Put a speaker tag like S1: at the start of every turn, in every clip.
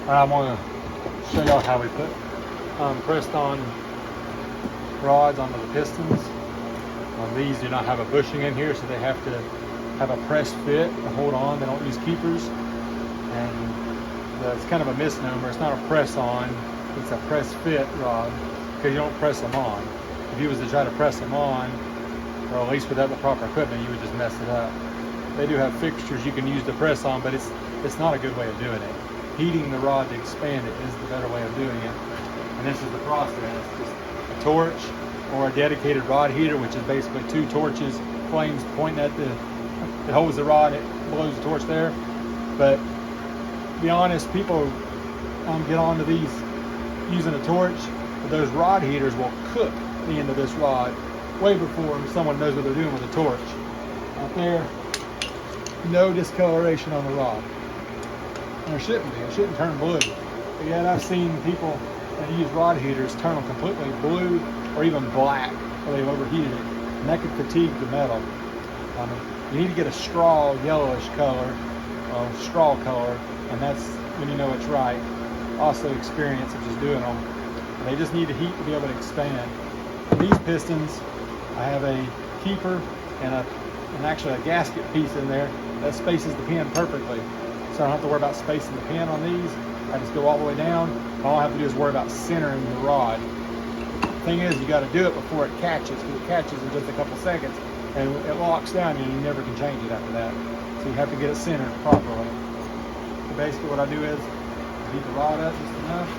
S1: I want to show y'all how we put pressed on rods onto the pistons. These do not have a bushing in here, so they have to have a pressed fit to hold on. They don't use keepers, and it's kind of a misnomer. It's not a press on, it's a press fit rod, because you don't press them on. If you was to try to press them on, or at least without the proper equipment, you would just mess it up. They do have fixtures you can use to press on, but it's not a good way of doing it. Heating the rod to expand it is the better way of doing it. And this is the process. Just a torch or a dedicated rod heater, which is basically two torches, flames pointing at it holds the rod, it blows the torch there. But to be honest, people get onto these using a torch, but those rod heaters will cook the end of this rod way before someone knows what they're doing with a torch. Out there, no discoloration on the rod. And there shouldn't be. It shouldn't turn blue. But yet I've seen people that use rod heaters turn them completely blue or even black, or they've overheated it. And that could fatigue the metal. You need to get a straw yellowish color, straw color, and that's when you know it's right. Also experience of just doing them. They just need the heat to be able to expand. These pistons, I have a keeper and actually a gasket piece in there that spaces the pin perfectly. So I don't have to worry about spacing the pin on these. I just go all the way down. All I have to do is worry about centering the rod. The thing is, you got to do it before it catches, because it catches in just a couple seconds and it locks down and you never can change it after that. So you have to get it centered properly. So basically what I do is heat the rod up just enough.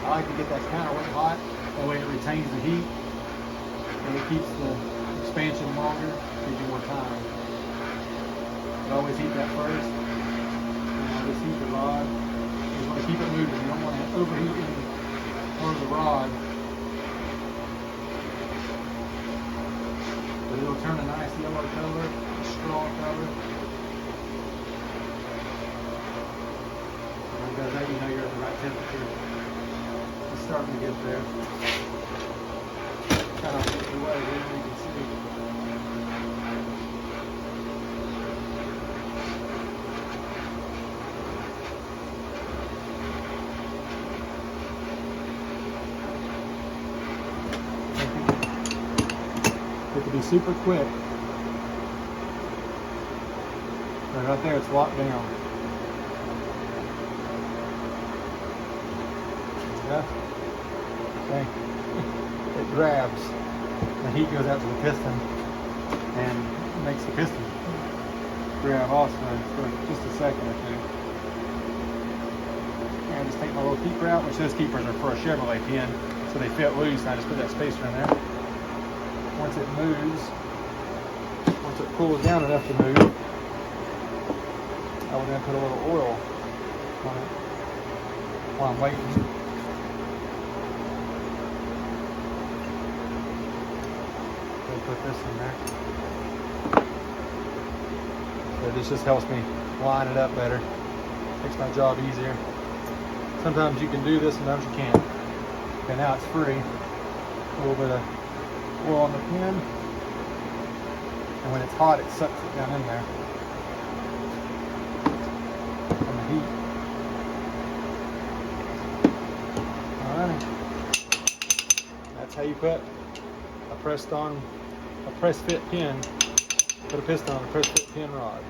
S1: I like to get that counterweight hot, that way it retains the heat and it keeps the expansion longer, gives you more time. But always heat that first, and I'll just heat the rod. You just want to keep it moving. You don't want to overheat any part of the rod. But it'll turn a nice yellow color, a straw color. When it does that, you know you're at the right temperature. It's starting to get there. Kind of get away here, you can see. It can be super quick. And right there, it's locked down. Okay. It grabs. The heat goes out to the piston and makes the piston grab also for just a second or two. And I just take my little keeper out, which those keepers are for a Chevrolet pin, so they fit loose, and I just put that spacer in there. Once it moves, once it cools down enough to move, I will then put a little oil on it while I'm waiting. Put this in there. So this just helps me line it up better. Makes my job easier. Sometimes you can do this, sometimes you can't. Okay, now it's free. A little bit of oil on the pin. And when it's hot, it sucks it down in there. From the heat. Alright. That's how you put a press fit pin, put a piston on a press fit pin rod.